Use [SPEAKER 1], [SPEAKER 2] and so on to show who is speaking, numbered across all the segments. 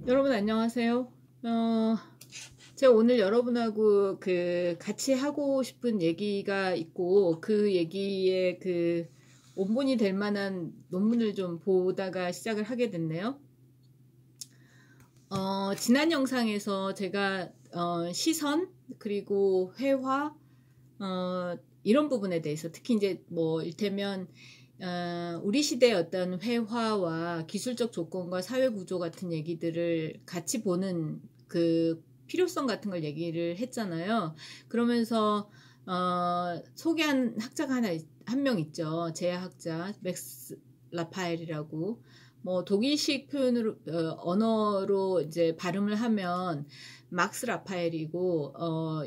[SPEAKER 1] 여러분 안녕하세요. 제가 오늘 여러분하고 같이 하고 싶은 얘기가 있고 그 얘기에 원본이 될 만한 논문을 좀 보다가 시작을 하게 됐네요. 지난 영상에서 제가 시선 그리고 회화 이런 부분에 대해서 특히 이제 뭐 일테면 우리 시대의 어떤 회화와 기술적 조건과 사회 구조 같은 얘기들을 같이 보는 그 필요성 같은 걸 얘기를 했잖아요. 그러면서 소개한 학자가 한 명 있죠. 제야학자 맥스 라파엘이라고. 뭐 독일식 표현으로 언어로 이제 발음을 하면 막스 라파엘이고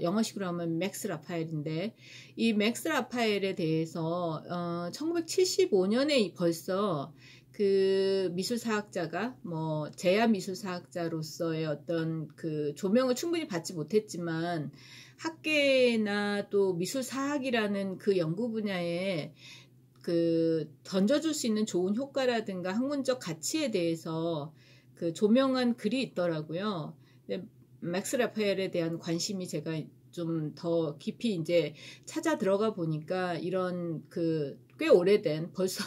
[SPEAKER 1] 영어식으로 하면 맥스 라파엘인데 이 맥스 라파엘에 대해서 1975년에 벌써 그 미술사학자가 뭐 제야 미술사학자로서의 어떤 그 조명을 충분히 받지 못했지만 학계나 또 미술사학이라는 그 연구 분야에 그 던져줄 수 있는 좋은 효과라든가 학문적 가치에 대해서 그 조명한 글이 있더라고요. 근데 맥스 라파엘에 대한 관심이 제가 좀 더 깊이 이제 찾아 들어가 보니까 이런 그 꽤 오래된 벌써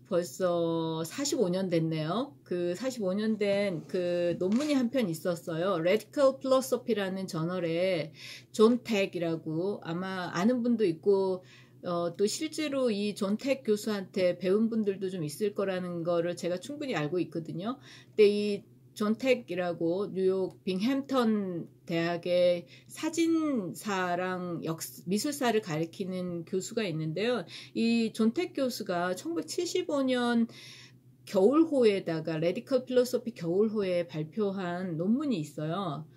[SPEAKER 1] 45년 됐네요. 그 45년 된 그 논문이 한 편 있었어요. Radical Philosophy라는 저널에 존 텍이라고 아마 아는 분도 있고 또 실제로 이 존 텍 교수한테 배운 분들도 좀 있을 거라는 거를 제가 충분히 알고 있거든요. 근데 이 존 텍이라고 뉴욕 빙햄턴 대학의 사진사랑 미술사를 가리키는 교수가 있는데요. 이 존 텍 교수가 1975년 겨울호에다가 레디컬 필로소피 겨울호에 발표한 논문이 있어요.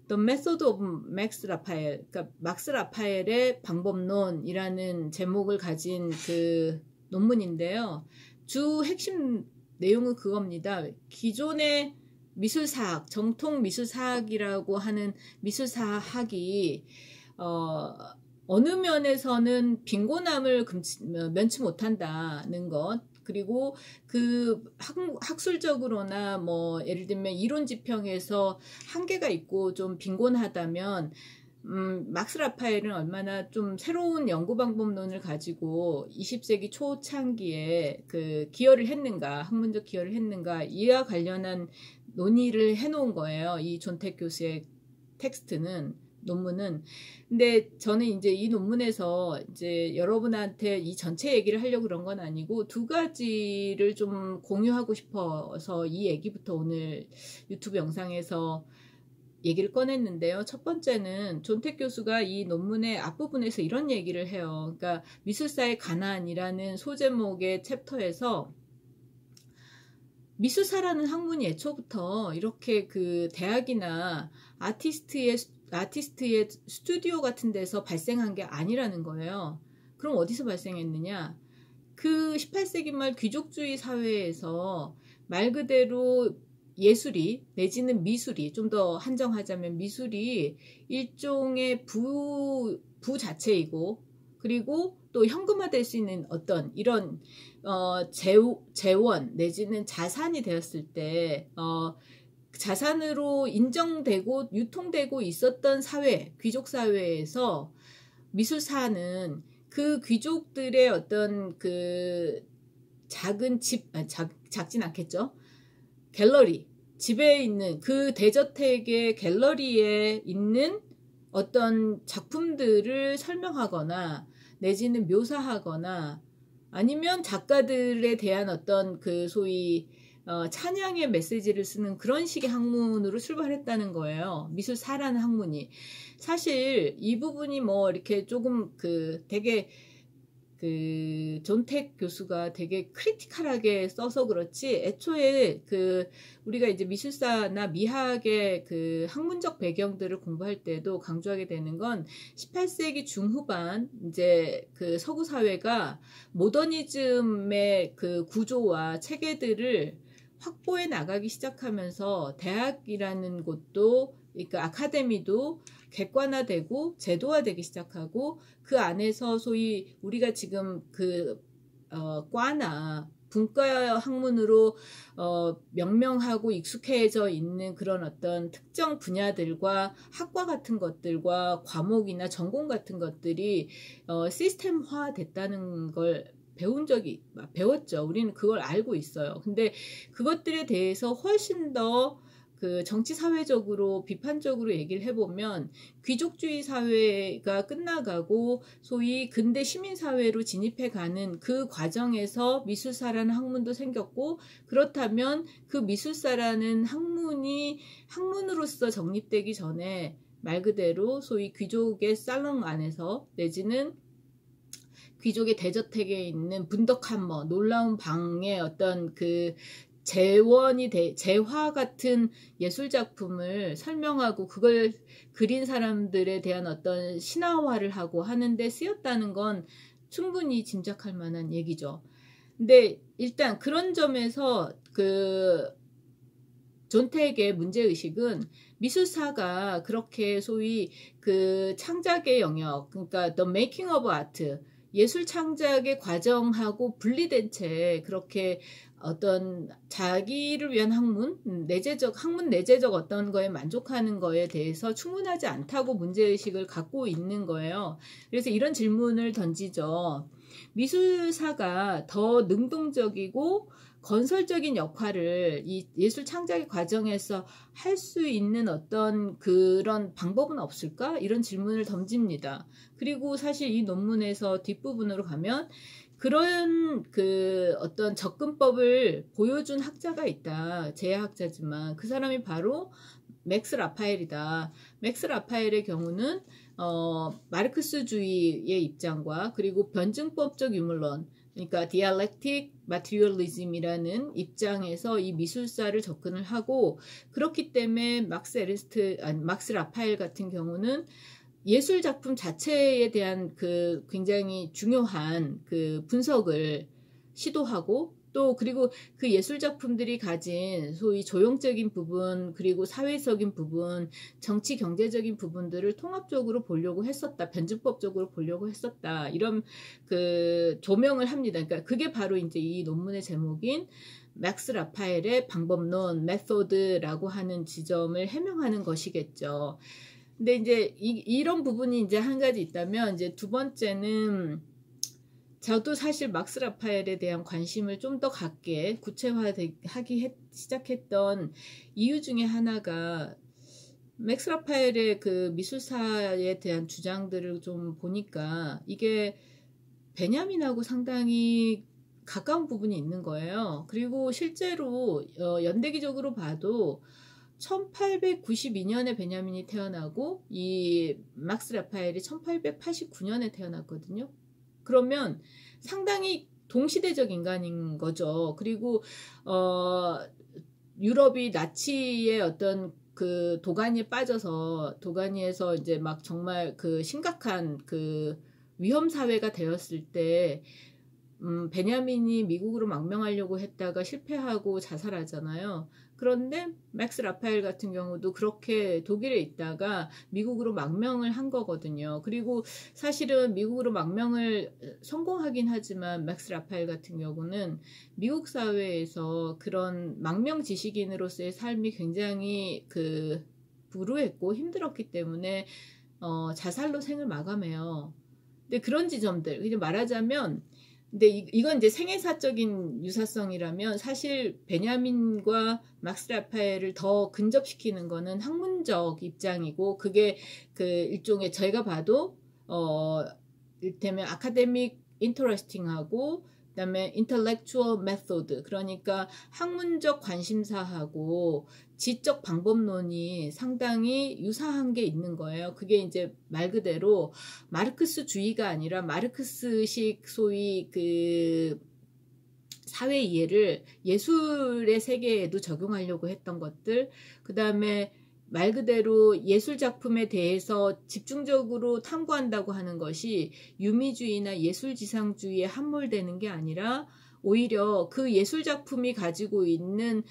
[SPEAKER 1] The Method of Max Raphael, 그러니까 막스 라파엘의 방법론이라는 제목을 가진 그 논문인데요. 주 핵심 내용은 그겁니다. 기존의 미술사학, 정통 미술사학이라고 하는 미술사학이 어느 면에서는 빈곤함을 면치 못한다는 것, 그리고 그 학술적으로나 뭐 예를 들면 이론 지평에서 한계가 있고 좀 빈곤하다면 막스 라파엘은 얼마나 좀 새로운 연구 방법론을 가지고 20세기 초창기에 그 기여를 했는가, 학문적 기여를 했는가, 이와 관련한 논의를 해놓은 거예요. 이 존택 교수의 논문은. 근데 저는 이제 이 논문에서 이제 여러분한테 이 전체 얘기를 하려고 그런 건 아니고 두 가지를 좀 공유하고 싶어서 이 얘기부터 오늘 유튜브 영상에서 얘기를 꺼냈는데요. 첫 번째는 존택 교수가 이 논문의 앞부분에서 이런 얘기를 해요. 그러니까 미술사의 가난이라는 소제목의 챕터에서 미술사라는 학문이 애초부터 이렇게 그 대학이나 아티스트의 스튜디오 같은 데서 발생한 게 아니라는 거예요. 그럼 어디서 발생했느냐? 그 18세기 말 귀족주의 사회에서 말 그대로 예술이 내지는 미술이 좀 더 한정하자면 미술이 일종의 부자체이고 그리고 또 현금화될 수 있는 어떤 이런 재원 내지는 자산이 되었을 때 자산으로 인정되고 유통되고 있었던 사회, 귀족 사회에서 미술사는 그 귀족들의 어떤 그 작은 집, 작진 않겠죠. 갤러리, 집에 있는 그 대저택의 갤러리에 있는 어떤 작품들을 설명하거나 내지는 묘사하거나 아니면 작가들에 대한 어떤 그 소위 찬양의 메시지를 쓰는 그런 식의 학문으로 출발했다는 거예요. 미술사라는 학문이. 사실 이 부분이 뭐 이렇게 조금 되게 존택 교수가 되게 크리티컬하게 써서 그렇지 애초에 우리가 이제 미술사나 미학의 그 학문적 배경들을 공부할 때도 강조하게 되는 건 18세기 중후반 이제 그 서구 사회가 모더니즘의 그 구조와 체계들을 확보해 나가기 시작하면서 대학이라는 곳도 그러니까 아카데미도 객관화되고 제도화되기 시작하고 그 안에서 소위 우리가 지금 과나 분과 학문으로 명명하고 익숙해져 있는 그런 어떤 특정 분야들과 학과 같은 것들과 과목이나 전공 같은 것들이 시스템화 됐다는 걸 배웠죠. 우리는 그걸 알고 있어요. 근데 그것들에 대해서 훨씬 더 그 정치 사회적으로 비판적으로 얘기를 해보면 귀족주의 사회가 끝나가고 소위 근대 시민사회로 진입해가는 그 과정에서 미술사라는 학문도 생겼고, 그렇다면 그 미술사라는 학문이 학문으로서 정립되기 전에 말 그대로 소위 귀족의 살롱 안에서 내지는 귀족의 대저택에 있는 분덕함머 놀라운 방의 어떤 그 재화 같은 예술 작품을 설명하고 그걸 그린 사람들에 대한 어떤 신화화를 하고 하는데 쓰였다는 건 충분히 짐작할 만한 얘기죠. 근데 일단 그런 점에서 그 존택의 문제의식은 미술사가 그렇게 소위 그 창작의 영역, 그러니까 the making of art, 예술 창작의 과정하고 분리된 채 그렇게 어떤 자기를 위한 학문 내재적 어떤 거에 만족하는 거에 대해서 충분하지 않다고 문제의식을 갖고 있는 거예요. 그래서 이런 질문을 던지죠. 미술사가 더 능동적이고 건설적인 역할을 이 예술 창작의 과정에서 할 수 있는 어떤 그런 방법은 없을까? 이런 질문을 던집니다. 그리고 사실 이 논문에서 뒷부분으로 가면 그런 그 어떤 접근법을 보여준 학자가 있다. 제야학자지만 그 사람이 바로 맥스 라파엘이다. 맥스 라파엘의 경우는 마르크스주의의 입장과 그리고 변증법적 유물론, 그러니까 디알렉틱 마테리얼리즘이라는 입장에서 이 미술사를 접근을 하고, 그렇기 때문에 막스 라파엘 같은 경우는 예술 작품 자체에 대한 그 굉장히 중요한 그 분석을 시도하고, 또 그리고 그 예술 작품들이 가진 소위 조형적인 부분, 그리고 사회적인 부분, 정치 경제적인 부분들을 통합적으로 보려고 했었다. 변증법적으로 보려고 했었다. 이런 그 조명을 합니다. 그러니까 그게 바로 이제 이 논문의 제목인 맥스 라파엘의 방법론, 메소드라고 하는 지점을 해명하는 것이겠죠. 근데 이제 이런 부분이 이제 한 가지 있다면, 이제 두 번째는 저도 사실 막스 라파엘에 대한 관심을 좀 더 갖게 구체화하기 시작했던 이유 중에 하나가, 맥스 라파엘의 그 미술사에 대한 주장들을 좀 보니까 이게 베냐민하고 상당히 가까운 부분이 있는 거예요. 그리고 실제로 연대기적으로 봐도 1892년에 베냐민이 태어나고 이 막스 라파엘이 1889년에 태어났거든요. 그러면 상당히 동시대적 인간인 거죠. 그리고 유럽이 나치의 어떤 그 도가니에 빠져서 도가니에서 이제 막 정말 그 심각한 그 위험 사회가 되었을 때 베냐민이 미국으로 망명하려고 했다가 실패하고 자살하잖아요. 그런데 맥스 라파엘 같은 경우도 그렇게 독일에 있다가 미국으로 망명을 한 거거든요. 그리고 사실은 미국으로 망명을 성공하긴 하지만 맥스 라파엘 같은 경우는 미국 사회에서 그런 망명 지식인으로서의 삶이 굉장히 그 불우했고 힘들었기 때문에 자살로 생을 마감해요. 근데 그런 지점들, 그냥 말하자면, 근데 이건 이제 생애사적인 유사성이라면 사실 베냐민과 막스 라파엘을 더 근접시키는 거는 학문적 입장이고, 그게 그 일종의 제가 봐도 이를테면 아카데믹 인터레스팅하고 그다음에 intellectual method, 그러니까 학문적 관심사하고 지적 방법론이 상당히 유사한 게 있는 거예요. 그게 이제 말 그대로 마르크스주의가 아니라 마르크스식 소위 그 사회 이해를 예술의 세계에도 적용하려고 했던 것들, 그 다음에 말 그대로 예술 작품에 대해서 집중적으로 탐구한다고 하는 것이 유미주의나 예술지상주의에 함몰되는 게 아니라 오히려 그 예술 작품이 가지고 있는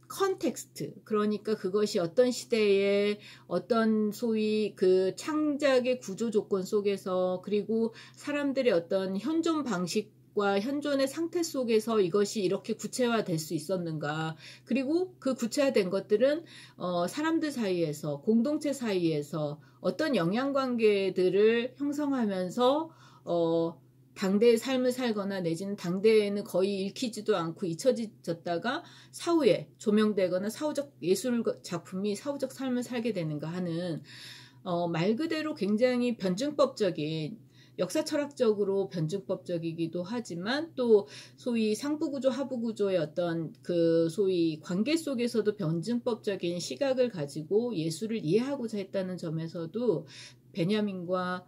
[SPEAKER 1] 컨텍스트, 그러니까 그것이 어떤 시대에 어떤 소위 그 창작의 구조 조건 속에서, 그리고 사람들의 어떤 현존 방식 것과 현존의 상태 속에서 이것이 이렇게 구체화될 수 있었는가. 그리고 그 구체화된 것들은 사람들 사이에서, 공동체 사이에서 어떤 영향관계들을 형성하면서 당대의 삶을 살거나 내지는 당대에는 거의 읽히지도 않고 잊혀졌다가 사후에 조명되거나 사후적 예술 작품이 사후적 삶을 살게 되는가 하는 말 그대로 굉장히 변증법적인, 역사 철학적으로 변증법적이기도 하지만 또 소위 상부구조 하부구조의 어떤 그 소위 관계 속에서도 변증법적인 시각을 가지고 예술을 이해하고자 했다는 점에서도 베냐민과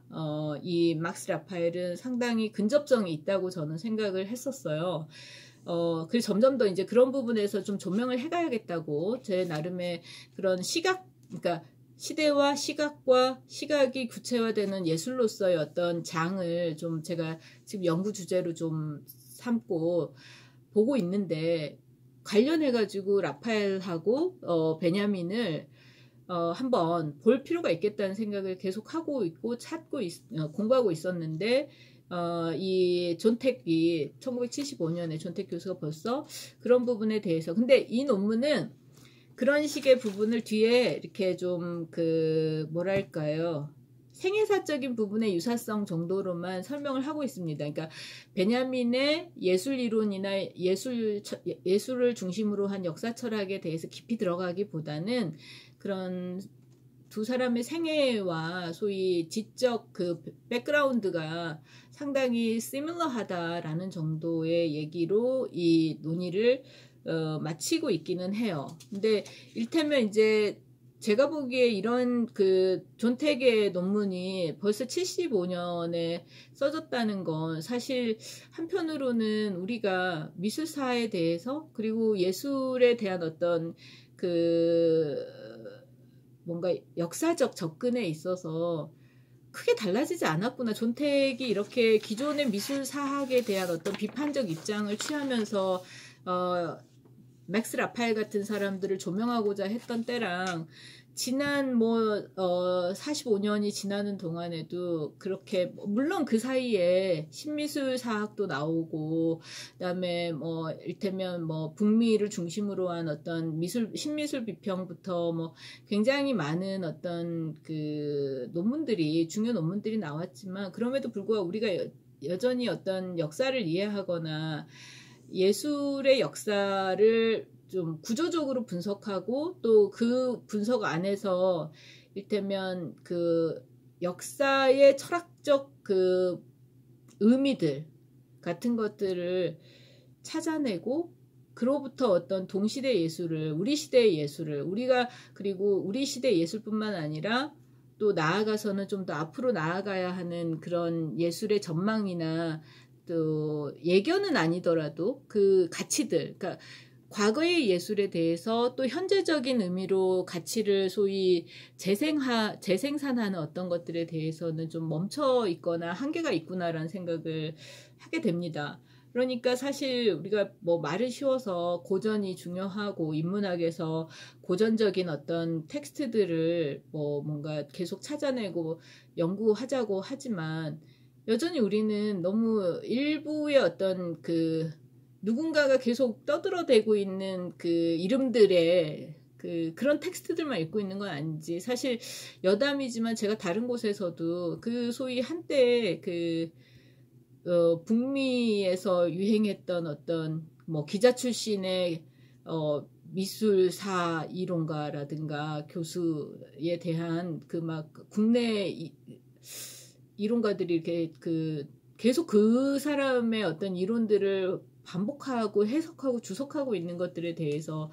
[SPEAKER 1] 이 막스 라파엘은 상당히 근접성이 있다고 저는 생각을 했었어요. 그래서 점점 더 이제 그런 부분에서 좀 조명을 해가야겠다고 제 나름의 그런 시각, 그러니까 시대와 시각과 시각이 구체화되는 예술로서의 어떤 장을 좀 제가 지금 연구 주제로 좀 삼고 보고 있는데, 관련해가지고 라파엘하고 베냐민을 한번 볼 필요가 있겠다는 생각을 계속 하고 있고 공부하고 있었는데, 이 존택이 1975년에 존택 교수가 벌써 그런 부분에 대해서, 근데 이 논문은 그런 식의 부분을 뒤에 이렇게 좀 뭐랄까요, 생애사적인 부분의 유사성 정도로만 설명을 하고 있습니다. 그러니까 베냐민의 예술 이론이나 예술을 중심으로 한 역사 철학에 대해서 깊이 들어가기보다는 그런 두 사람의 생애와 소위 지적 그 백그라운드가 상당히 시밀러하다라는 정도의 얘기로 이 논의를 마치고 있기는 해요. 근데 일테면 이제 제가 보기에 이런 그 존택의 논문이 벌써 75년에 써졌다는 건 사실 한편으로는 우리가 미술사에 대해서 그리고 예술에 대한 어떤 뭔가 역사적 접근에 있어서 크게 달라지지 않았구나. 존택이 이렇게 기존의 미술사학에 대한 어떤 비판적 입장을 취하면서 맥스 라파엘 같은 사람들을 조명하고자 했던 때랑 지난 45년이 지나는 동안에도 그렇게, 물론 그 사이에 신미술 사학도 나오고 그다음에 일테면 북미를 중심으로 한 어떤 신미술 비평부터 굉장히 많은 어떤 그 중요 논문들이 나왔지만, 그럼에도 불구하고 우리가 여전히 어떤 역사를 이해하거나 예술의 역사를 좀 구조적으로 분석하고 또 그 분석 안에서 일테면 그 역사의 철학적 그 의미들 같은 것들을 찾아내고, 그로부터 어떤 동시대 예술을, 우리 시대의 예술을 그리고 우리 시대 예술뿐만 아니라 또 나아가서는 좀 더 앞으로 나아가야 하는 그런 예술의 전망이나 또 예견은 아니더라도 그 가치들, 그러니까 과거의 예술에 대해서 또 현재적인 의미로 가치를 소위 재생산하는 어떤 것들에 대해서는 좀 멈춰 있거나 한계가 있구나라는 생각을 하게 됩니다. 그러니까 사실 우리가 말을 쉬워서 고전이 중요하고 인문학에서 고전적인 어떤 텍스트들을 뭔가 계속 찾아내고 연구하자고 하지만, 여전히 우리는 너무 일부의 어떤 누군가가 계속 떠들어대고 있는 그 이름들의 그런 텍스트들만 읽고 있는 건 아닌지, 사실 여담이지만 제가 다른 곳에서도 그 소위 한때 북미에서 유행했던 어떤 기자 출신의 미술사 이론가라든가 교수에 대한 국내 이론가들이 이렇게 계속 그 사람의 어떤 이론들을 반복하고 해석하고 주석하고 있는 것들에 대해서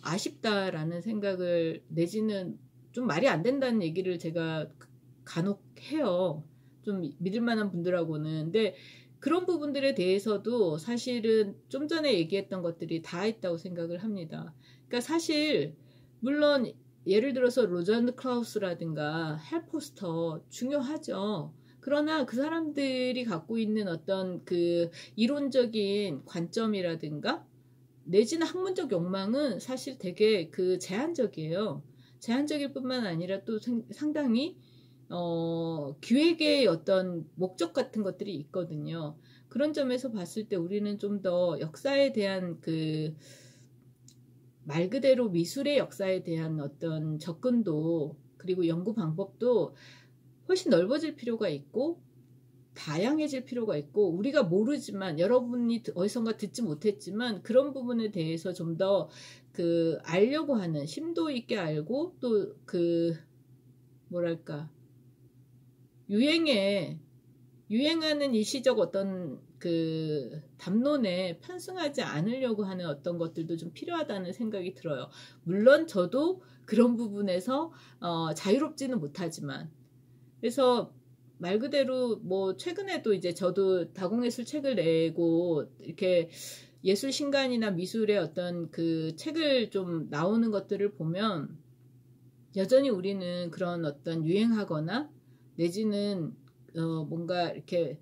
[SPEAKER 1] 아쉽다라는 생각을, 내지는 좀 말이 안 된다는 얘기를 제가 간혹 해요. 좀 믿을 만한 분들하고는. 근데 그런 부분들에 대해서도 사실은 좀 전에 얘기했던 것들이 다 있다고 생각을 합니다. 그러니까 사실 물론 예를 들어서 로잔드 클라우스라든가 헬 포스터 중요하죠. 그러나 그 사람들이 갖고 있는 어떤 그 이론적인 관점이라든가 내지는 학문적 욕망은 사실 되게 제한적이에요. 제한적일 뿐만 아니라 또 상당히 기획의 어떤 목적 같은 것들이 있거든요. 그런 점에서 봤을 때 우리는 좀 더 역사에 대한 말 그대로 미술의 역사에 대한 어떤 접근도 그리고 연구 방법도 훨씬 넓어질 필요가 있고 다양해질 필요가 있고, 우리가 모르지만 여러분이 어디선가 듣지 못했지만 그런 부분에 대해서 좀 더 알려고 하는, 심도 있게 알고 또 뭐랄까 유행하는 일시적 어떤 담론에 편승하지 않으려고 하는 어떤 것들도 좀 필요하다는 생각이 들어요. 물론 저도 그런 부분에서 자유롭지는 못하지만, 그래서 말 그대로 뭐 최근에도 이제 저도 다공예술 책을 내고 이렇게 예술 신간이나 미술의 어떤 책을 좀 나오는 것들을 보면 여전히 우리는 그런 어떤 유행하거나 내지는 뭔가 이렇게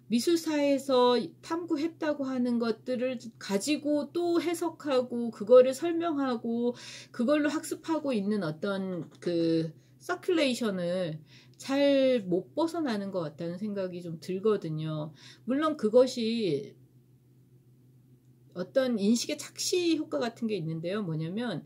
[SPEAKER 1] 미술사에서 탐구했다고 하는 것들을 가지고 또 해석하고 그거를 설명하고 그걸로 학습하고 있는 어떤 서큘레이션을 잘 못 벗어나는 것 같다는 생각이 좀 들거든요. 물론 그것이 어떤 인식의 착시 효과 같은 게 있는데요. 뭐냐면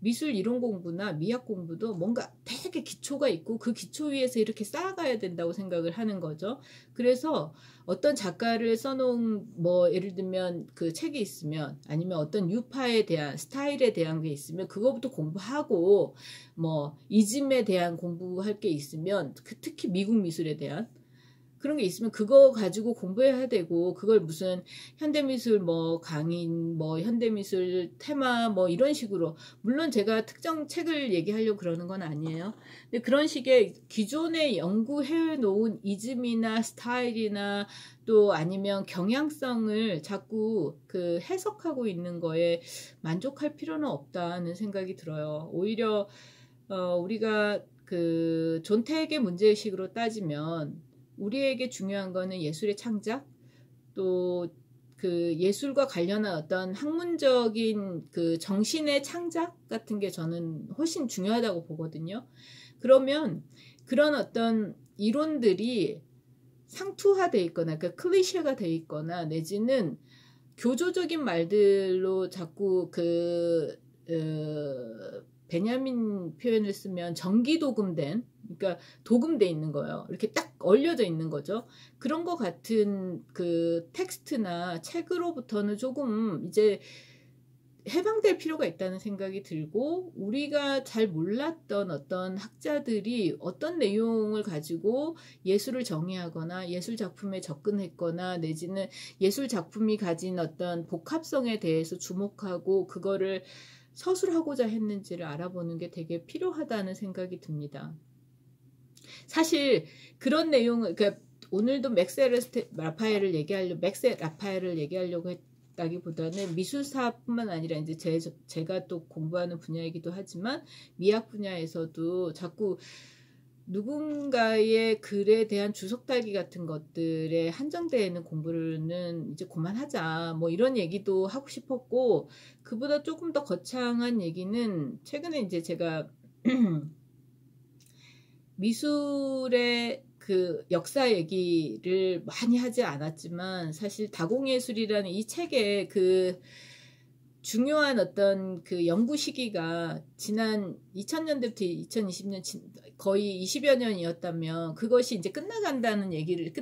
[SPEAKER 1] 미술 이론 공부나 미학 공부도 뭔가 되게 기초가 있고 그 기초 위에서 이렇게 쌓아가야 된다고 생각을 하는 거죠. 그래서 어떤 작가를 써놓은 뭐 예를 들면 책이 있으면, 아니면 어떤 유파에 대한 스타일에 대한 게 있으면 그거부터 공부하고, 뭐 이즘에 대한 공부할 게 있으면 특히 미국 미술에 대한 그런 게 있으면 그거 가지고 공부해야 되고, 그걸 무슨 현대미술 뭐 강인 뭐 현대미술 테마 뭐 이런 식으로, 물론 제가 특정 책을 얘기하려고 그러는 건 아니에요. 근데 그런 식의 기존에 연구해 놓은 이즘이나 스타일이나 또 아니면 경향성을 자꾸 해석하고 있는 거에 만족할 필요는 없다는 생각이 들어요. 오히려 우리가 존택의 문제의식으로 따지면 우리에게 중요한 거는 예술의 창작, 또 예술과 관련한 어떤 학문적인 정신의 창작 같은 게 저는 훨씬 중요하다고 보거든요. 그러면 그런 어떤 이론들이 상투화돼 있거나 클리셰가 돼 있거나 내지는 교조적인 말들로 자꾸 베냐민 표현을 쓰면 전기도금된, 그러니까 도금돼 있는 거예요. 이렇게 딱 얼려져 있는 거죠. 그런 거 같은 텍스트나 책으로부터는 조금 이제 해방될 필요가 있다는 생각이 들고, 우리가 잘 몰랐던 어떤 학자들이 어떤 내용을 가지고 예술을 정의하거나 예술 작품에 접근했거나 내지는 예술 작품이 가진 어떤 복합성에 대해서 주목하고 그거를 서술하고자 했는지를 알아보는 게 되게 필요하다는 생각이 듭니다. 사실 그런 내용을, 그러니까 오늘도 맥스 라파엘을 얘기하려고 했다기보다는 미술사뿐만 아니라 이제 제가 또 공부하는 분야이기도 하지만 미학 분야에서도 자꾸 누군가의 글에 대한 주석 달기 같은 것들에 한정되어 있는 공부는 이제 그만하자, 뭐 이런 얘기도 하고 싶었고, 그보다 조금 더 거창한 얘기는 최근에 이제 제가 미술의 역사 얘기를 많이 하지 않았지만, 사실 다공예술이라는 이 책의 중요한 어떤 연구 시기가 지난 2000년대부터 2020년 거의 20여 년이었다면 그것이 이제 끝나간다는 얘기를,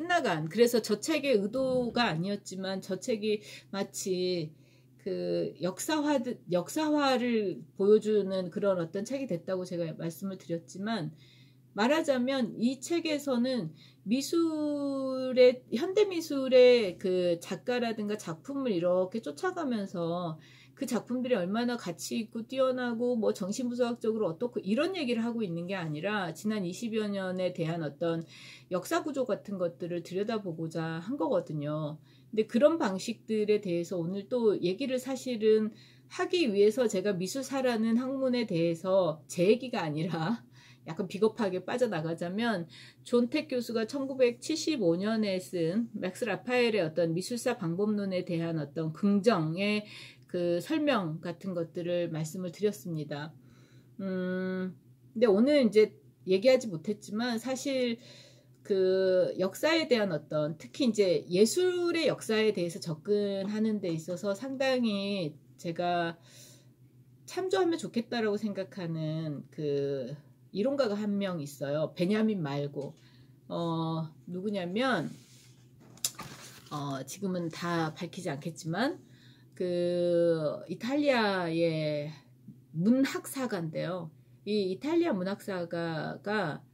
[SPEAKER 1] 그래서 저 책의 의도가 아니었지만 저 책이 마치 역사화를 보여주는 그런 어떤 책이 됐다고 제가 말씀을 드렸지만, 말하자면 이 책에서는 현대미술의 작가라든가 작품을 이렇게 쫓아가면서 그 작품들이 얼마나 가치 있고 뛰어나고 뭐 정신분석학적으로 어떻고 이런 얘기를 하고 있는 게 아니라 지난 20여 년에 대한 어떤 역사 구조 같은 것들을 들여다보고자 한 거거든요. 근데 그런 방식들에 대해서 오늘 또 얘기를 사실은 하기 위해서 제가 미술사라는 학문에 대해서 제 얘기가 아니라 약간 비겁하게 빠져나가자면, 존택 교수가 1975년에 쓴 맥스 라파엘의 어떤 미술사 방법론에 대한 어떤 긍정의 설명 같은 것들을 말씀을 드렸습니다. 근데 오늘 이제 얘기하지 못했지만 사실 그 역사에 대한 어떤 특히 이제 예술의 역사에 대해서 접근하는 데 있어서 상당히 제가 참조하면 좋겠다라고 생각하는 그 이론가가 한 명 있어요. 베냐민 말고 누구냐면 지금은 다 밝히지 않겠지만 그 이탈리아의 문학사가인데요. 이 이탈리아 문학사가가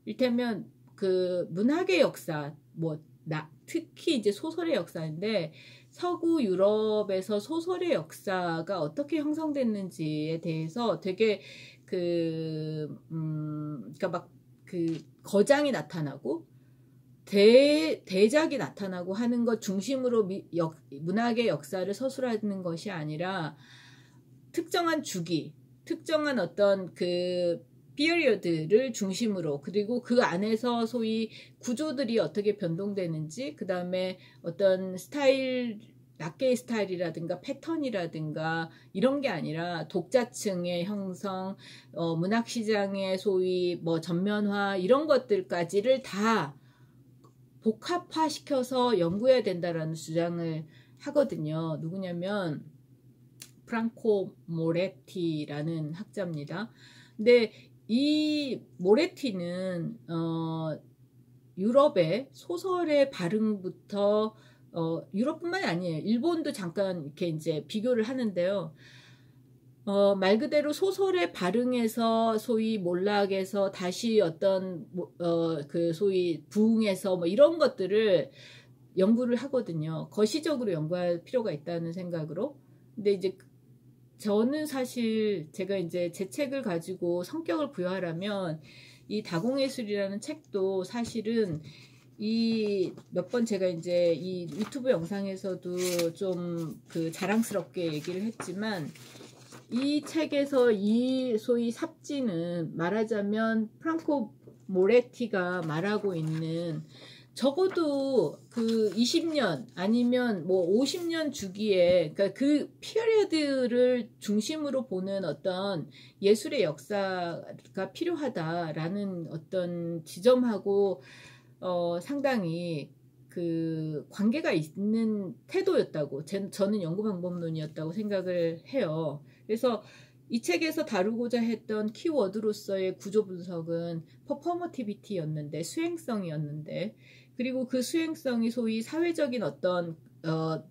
[SPEAKER 1] 이를테면 그 문학의 역사, 특히 이제 소설의 역사인데 서구 유럽에서 소설의 역사가 어떻게 형성됐는지에 대해서 되게 그러니까 막 그 거장이 나타나고 대작이 나타나고 하는 것 중심으로 문학의 역사를 서술하는 것이 아니라 특정한 주기, 특정한 어떤 그 피리어드를 중심으로 그리고 그 안에서 소위 구조들이 어떻게 변동되는지 그 다음에 어떤 스타일 낱개의 스타일이라든가 패턴이라든가 이런 게 아니라 독자층의 형성, 문학시장의 소위 뭐 전면화 이런 것들까지를 다 복합화시켜서 연구해야 된다라는 주장을 하거든요. 누구냐면 프랑코 모레티라는 학자입니다. 근데 이 모레티는 유럽의 소설의 발흥부터 유럽뿐만이 아니에요. 일본도 잠깐 이렇게 이제 비교를 하는데요. 말 그대로 소설의 발흥에서 소위 몰락에서 다시 어떤 그 소위 부흥에서 뭐 이런 것들을 연구를 하거든요. 거시적으로 연구할 필요가 있다는 생각으로. 근데 이제 저는 사실 제가 이제 제 책을 가지고 성격을 부여하려면 이 다공예술이라는 책도 사실은 이 몇 번 제가 이제 이 유튜브 영상에서도 좀 그 자랑스럽게 얘기를 했지만 이 책에서 이 소위 삽지는 말하자면 프랑코 모레티가 말하고 있는 적어도 그 20년 아니면 뭐 50년 주기에 그러니까 그 피리어드를 중심으로 보는 어떤 예술의 역사가 필요하다라는 어떤 지점하고 상당히 그 관계가 있는 태도였다고 저는 연구 방법론이었다고 생각을 해요. 그래서 이 책에서 다루고자 했던 키워드로서의 구조 분석은 퍼포머티비티였는데 수행성이었는데 그리고 그 수행성이 소위 사회적인 어떤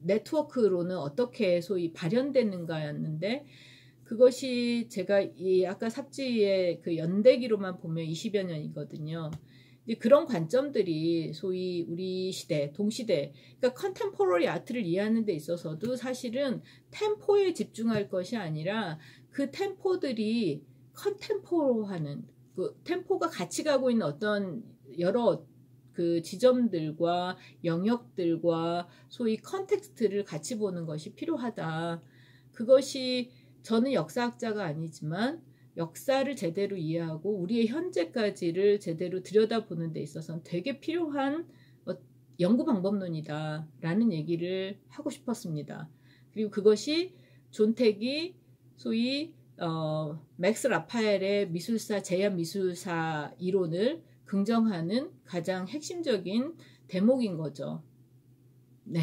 [SPEAKER 1] 네트워크로는 어떻게 소위 발현되는가였는데 그것이 제가 이 아까 삽지의 그 연대기로만 보면 20여 년이거든요. 그런 관점들이 소위 우리 시대, 동시대, 그러니까 컨템포러리 아트를 이해하는 데 있어서도 사실은 템포에 집중할 것이 아니라 그 템포들이 컨템포하는 그 템포가 같이 가고 있는 어떤 여러 그 지점들과 영역들과 소위 컨텍스트를 같이 보는 것이 필요하다. 그것이 저는 역사학자가 아니지만 역사를 제대로 이해하고 우리의 현재까지를 제대로 들여다보는 데 있어서는 되게 필요한 연구 방법론이다 라는 얘기를 하고 싶었습니다. 그리고 그것이 존택이 소위 맥스 라파엘의 미술사, 제한 미술사 이론을 긍정하는 가장 핵심적인 대목인 거죠. 네.